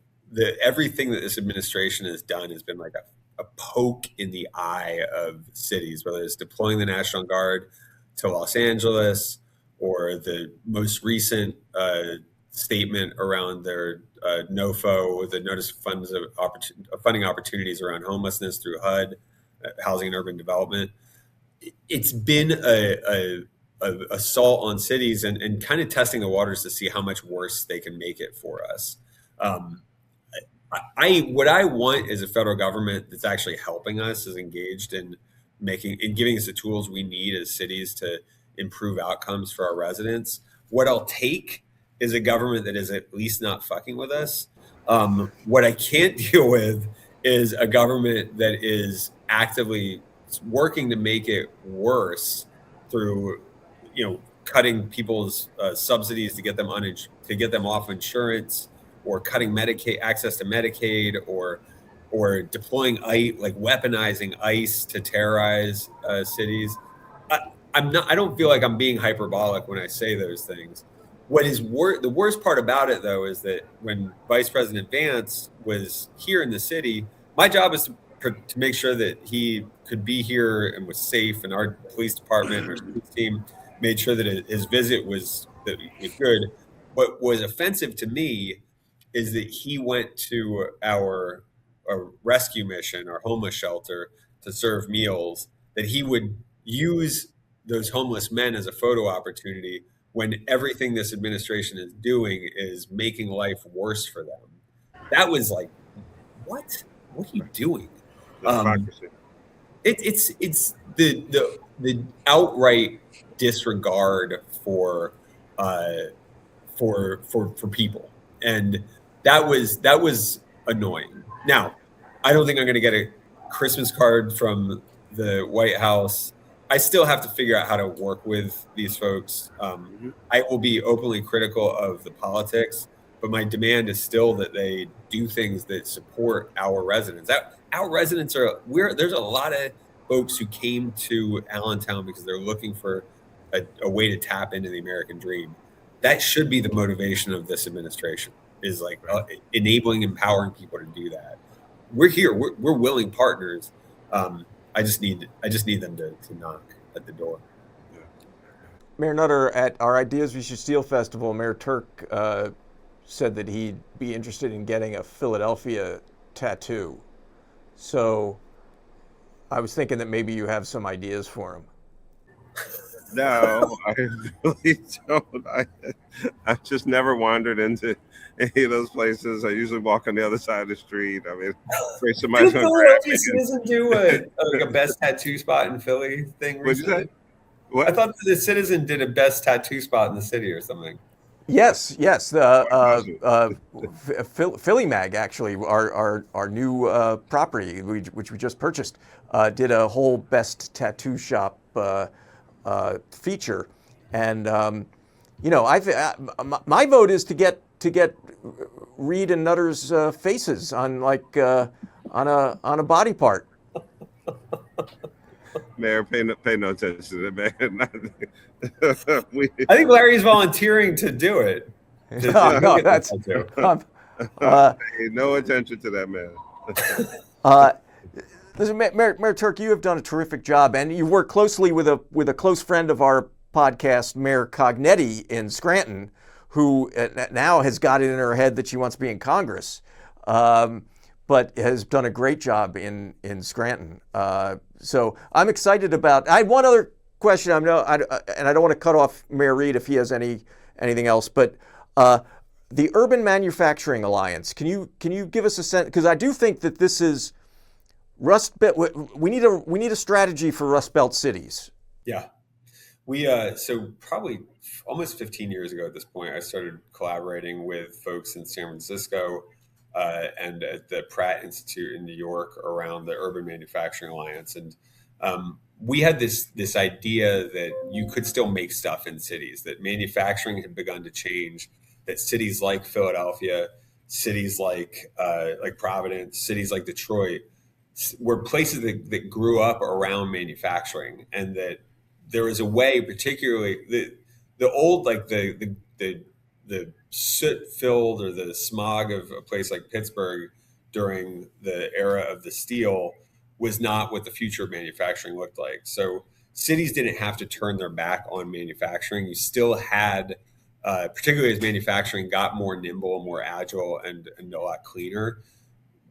everything that this administration has done has been like a poke in the eye of cities, whether it's deploying the National Guard to Los Angeles or the most recent statement around their NOFO, the Notice of Funds of Funding Opportunities around homelessness through HUD, Housing and Urban Development. It's been a assault on cities and kind of testing the waters to see how much worse they can make it for us. What I want is a federal government that's actually helping us, is engaged in giving us the tools we need as cities to improve outcomes for our residents. What I'll take is a government that is at least not fucking with us. What I can't deal with is a government that is actively working to make it worse through, cutting people's subsidies to get them off insurance, or cutting access to Medicaid, or deploying ICE, like weaponizing ICE to terrorize cities. I don't feel like I'm being hyperbolic when I say those things. What is the worst part about it, though, is that when Vice President Vance was here in the city, my job is to make sure that he could be here and was safe, and our police department, our police team made sure that his visit was good. What was offensive to me is that he went to our rescue mission, our homeless shelter, to serve meals, that he would use those homeless men as a photo opportunity when everything this administration is doing is making life worse for them. That was like, what are you doing? It's the outright disregard for people, and that was annoying. Now, I don't think I'm going to get a Christmas card from the White House. I still have to figure out how to work with these folks. I will be openly critical of the politics, but my demand is still that they do things that support our residents. Our residents there's a lot of folks who came to Allentown because they're looking for a way to tap into the American dream. That should be the motivation of this administration, is like enabling, empowering people to do that. We're here. We're willing partners. I just need them to knock at the door. Mayor Nutter, at our Ideas We Should Steal festival, Mayor Tuerk said that he'd be interested in getting a Philadelphia tattoo. So I was thinking that maybe you have some ideas for him. No, I really don't. I've just never wandered into any of those places. I usually walk on the other side of the street. I mean, somebody's going to grab me. Citizen do a best tattoo spot in Philly thing recently? What'd you say? What? I thought the Citizen did a best tattoo spot in the city or something. Yes. Philly Mag, actually, our new property, which we just purchased, did a whole best tattoo shop feature, and my vote is to get Reed and Nutter's faces on on a body part. Mayor, pay no attention to that, man. I think Larry's volunteering to do it. No, that's pay no attention to that, man. Listen, Mayor Tuerk, you have done a terrific job, and you work closely with a close friend of our podcast, Mayor Cognetti in Scranton, who now has got it in her head that she wants to be in Congress, but has done a great job in Scranton. So I'm excited about. I had one other question. And I don't want to cut off Mayor Reed if he has anything else, but the Urban Manufacturing Alliance. Can you give us a sense? Because I do think that this is Rust Belt. We need a strategy for Rust Belt cities. Yeah, we so probably almost 15 years ago at this point, I started collaborating with folks in San Francisco and at the Pratt Institute in New York around the Urban Manufacturing Alliance, and We had this idea that you could still make stuff in cities, that manufacturing had begun to change, that cities like Philadelphia, cities like Providence, cities like Detroit were places that grew up around manufacturing, and that there was a way, particularly the old, like the soot-filled or the smog of a place like Pittsburgh during the era of the steel was not what the future of manufacturing looked like. So cities didn't have to turn their back on manufacturing. You still had, particularly as manufacturing got more nimble and more agile and a lot cleaner,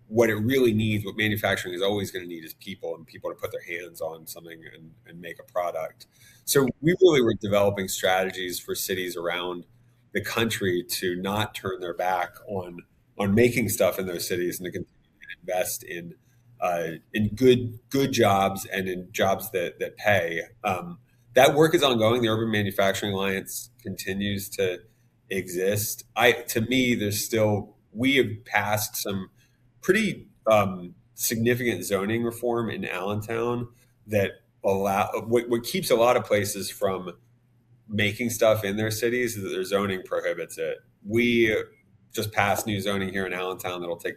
what it really needs, what manufacturing is always going to need, is people, and people to put their hands on something and make a product. So we really were developing strategies for cities around the country to not turn their back on making stuff in those cities, and to continue to invest in good jobs and in jobs that pay. That work is ongoing. The Urban Manufacturing Alliance continues to exist. To me, we have passed some pretty significant zoning reform in Allentown that what keeps a lot of places from making stuff in their cities is that their zoning prohibits it. We just passed new zoning here in Allentown that'll take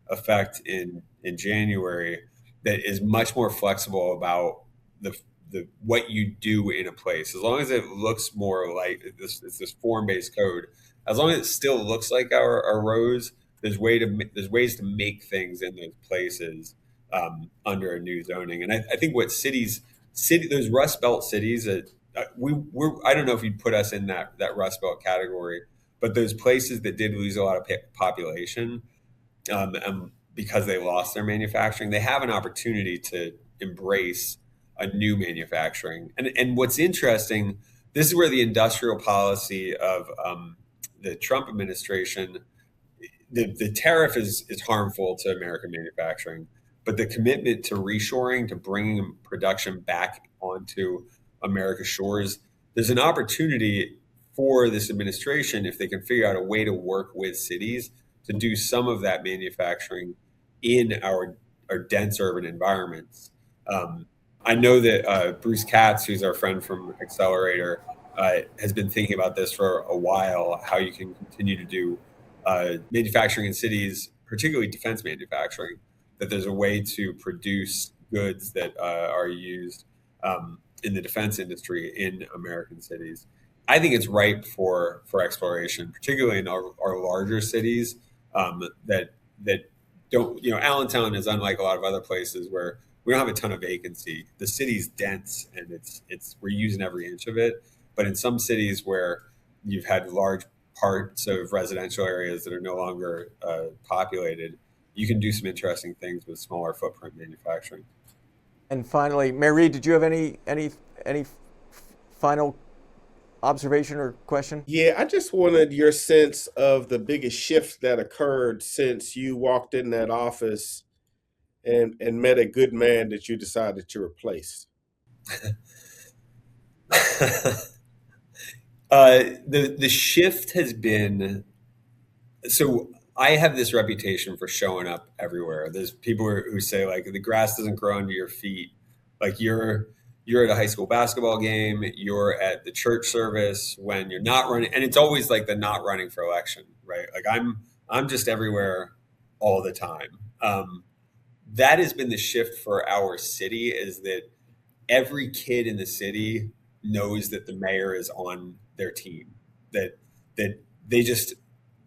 effect in January, that is much more flexible about the what you do in a place, as long as it looks more like this. It's this form-based code. As long as it still looks like our roads, there's ways to make things in those places under a new zoning. And I think what those Rust Belt cities that I don't know if you'd put us in that Rust Belt category, but those places that did lose a lot of population, because they lost their manufacturing, they have an opportunity to embrace a new manufacturing. And what's interesting, this is where the industrial policy of the Trump administration, the tariff is harmful to American manufacturing, but the commitment to reshoring, to bringing production back onto America's shores, there's an opportunity for this administration, if they can figure out a way to work with cities to do some of that manufacturing in our dense urban environments. I know that Bruce Katz, who's our friend from Accelerator, has been thinking about this for a while, how you can continue to do manufacturing in cities, particularly defense manufacturing, that there's a way to produce goods that are used in the defense industry in American cities. I think it's ripe for exploration, particularly in our larger cities that don't, Allentown is unlike a lot of other places where we don't have a ton of vacancy. The city's dense, and we're using every inch of it. But in some cities where you've had large parts of residential areas that are no longer populated, you can do some interesting things with smaller footprint manufacturing. And finally, Mayor Reed, did you have any final observation or question? Yeah, I just wanted your sense of the biggest shift that occurred since you walked in that office and met a good man that you decided to replace. The shift has been, so I have this reputation for showing up everywhere. There's people who say, like, the grass doesn't grow under your feet. Like, you're at a high school basketball game, you're at the church service when you're not running, and it's always like the not running for election, right? Like, I'm just everywhere all the time. That has been the shift for our city, is that every kid in the city knows that the mayor is on their team, that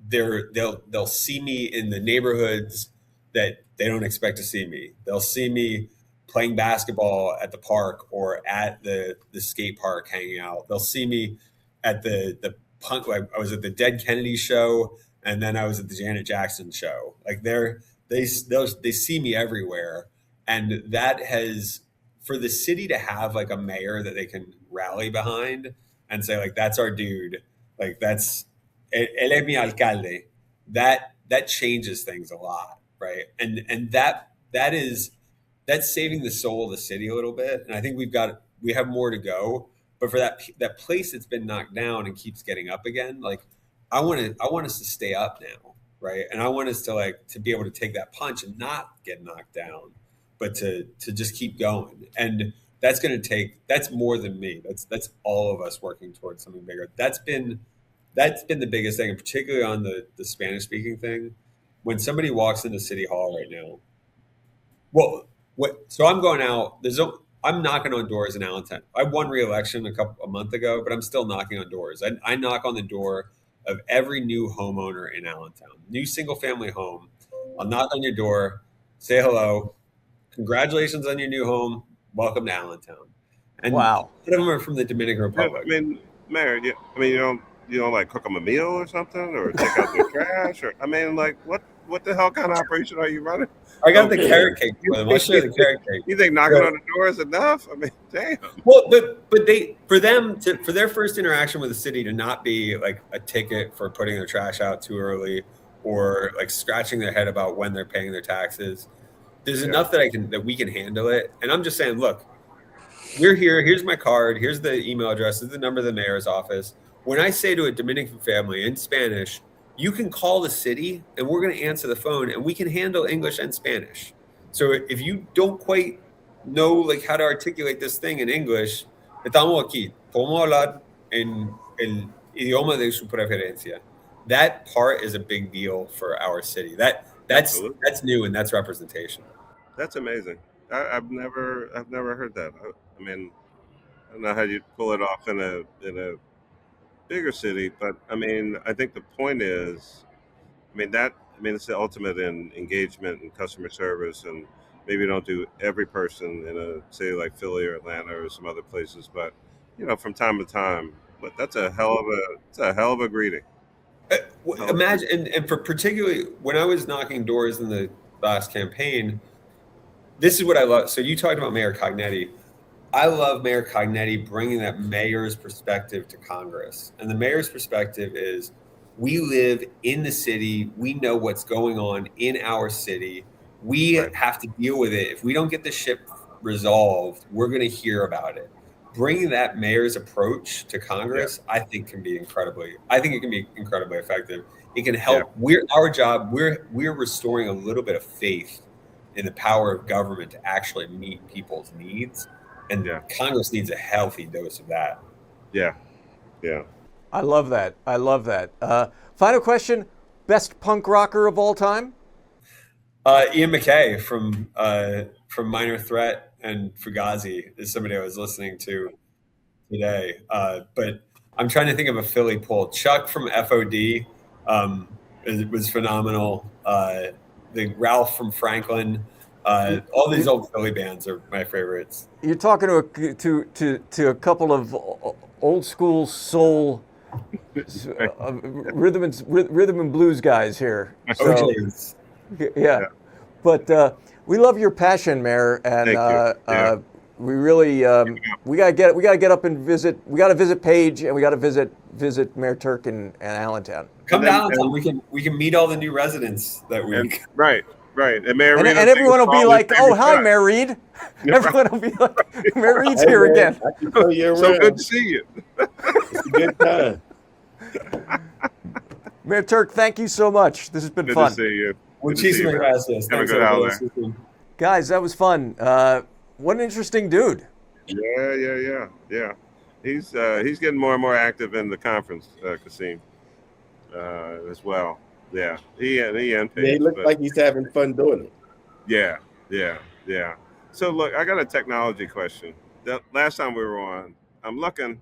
they'll see me in the neighborhoods that they don't expect to see me. They'll see me playing basketball at the park or at the skate park hanging out. They'll see me at the punk. Like, I was at the Dead Kennedy show, and then I was at the Janet Jackson show. Like, they see me everywhere. And that has, for the city to have like a mayor that they can rally behind and say, like, that's our dude, like, that's él es mi alcalde, that changes things a lot, right? And that's saving the soul of the city a little bit. And I think we have more to go, but for that place that's been knocked down and keeps getting up again, like, I want us to stay up now, right? And I want us to be able to take that punch and not get knocked down. but to just keep going. And that's going to take, that's more than me. That's all of us working towards something bigger. That's been the biggest thing, and particularly on the Spanish speaking thing. When somebody walks into City Hall right now, so I'm going out. I'm knocking on doors in Allentown. I won re-election a month ago, but I'm still knocking on doors. I knock on the door of every new homeowner in Allentown, new single family home. I'll knock on your door, say hello, congratulations on your new home, welcome to Allentown. And Wow. some of them are from the Dominican Republic. I mean, Mayor, you don't like cook them a meal or something, or take out their trash, or I mean, like what the hell kind of operation are you running? I got the carrot cake for them. I'll show you the carrot cake. You think knocking on the door is enough? I mean, damn. Well, but for their first interaction with the city to not be like a ticket for putting their trash out too early, or like scratching their head about when they're paying their taxes. There's enough that we can handle it. And I'm just saying, look, we're here. Here's my card. Here's the email address. This is the number of the mayor's office. When I say to a Dominican family in Spanish, you can call the city and we're going to answer the phone, and we can handle English and Spanish. So if you don't quite know like how to articulate this thing in English, estamos aquí. Podemos hablar en el idioma de su preferencia. That part is a big deal for our city. That's new, and that's representation. That's amazing. I've never heard that. I mean, I don't know how you pull it off in a bigger city, but I mean, I think the point is, it's the ultimate in engagement and customer service, and maybe you don't do every person in a city like Philly or Atlanta or some other places, but from time to time. But that's a hell of a greeting. Imagine, and for particularly when I was knocking doors in the last campaign, this is what I love. So you talked about Mayor Cognetti. I love Mayor Cognetti bringing that mayor's perspective to Congress. And the mayor's perspective is, we live in the city. We know what's going on in our city. We have to deal with it. If we don't get the ship resolved, we're going to hear about it. Bringing that mayor's approach to Congress, I think it can be incredibly effective. It can help. We're restoring a little bit of faith in the power of government to actually meet people's needs. And Congress needs a healthy dose of that. Yeah. I love that. Final question: best punk rocker of all time? Ian MacKaye from Minor Threat and Fugazi is somebody I was listening to today. But I'm trying to think of a Philly pull. Chuck from FOD was phenomenal. The Ralph from Franklin. All these old Philly bands are my favorites. You're talking to a couple of old school soul rhythm and blues guys here. So, OJs. Yeah. But we love your passion, Mayor, and we really we gotta get up and visit. We gotta visit Page, and we gotta visit Mayor Tuerk and Allentown. Come down, we can meet all the new residents that week. Right. And Mayor Reed, and everyone will be like, "Oh, hi, Mayor Reed." Everyone will be like, "Mayor Reed's here again." So good to see you. It's a good time. Mayor Tuerk, thank you so much. This has been fun. Good to see you. Muchísimas gracias. Have a good holiday. Guys, that was fun. What an interesting dude. Yeah. He's getting more and more active in the conference, Kasim, as well. Yeah, he and Paige, he looks like he's having fun doing it. Yeah. So look, I got a technology question. The last time we were on, I'm looking,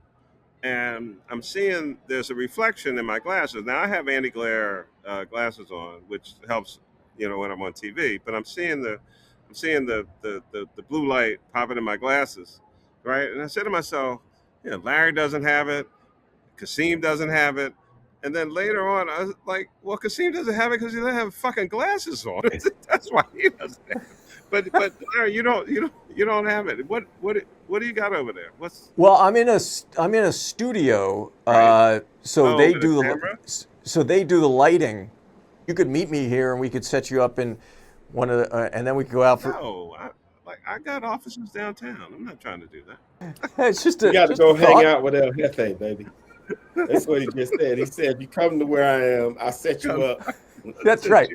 and I'm seeing there's a reflection in my glasses. Now I have anti-glare glasses on, which helps, when I'm on TV. But I'm seeing the blue light popping in my glasses, right? And I said to myself, Larry doesn't have it, Kasim doesn't have it. And then later on, I was like, well, Kasim doesn't have it because he doesn't have fucking glasses on. That's why he doesn't have it. But Larry, you don't have it. What do you got over there? Well, I'm in a studio, right. So they do the lighting. You could meet me here, and we could set you up in one of the, and then we could go out for. No, I got offices downtown. I'm not trying to do that. It's just you got to go hang out with El Jefe, baby. That's what he just said. He said, if you come to where I am, I'll set you up. That's right.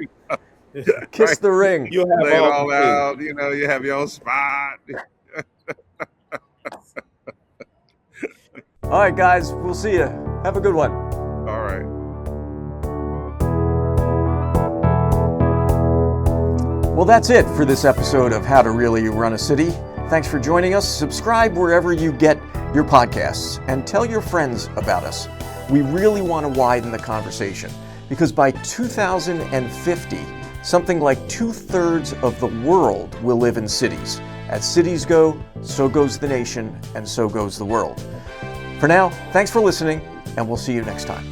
Kiss the ring. You'll have Lay it all all the things. out. You know, you have your own spot. All right, guys, we'll see you. Have a good one. All right. Well, that's it for this episode of How to Really Run a City. Thanks for joining us. Subscribe wherever you get your podcasts and tell your friends about us. We really want to widen the conversation because by 2050, something like 2/3 of the world will live in cities. As cities go, so goes the nation, and so goes the world. For now, thanks for listening, and we'll see you next time.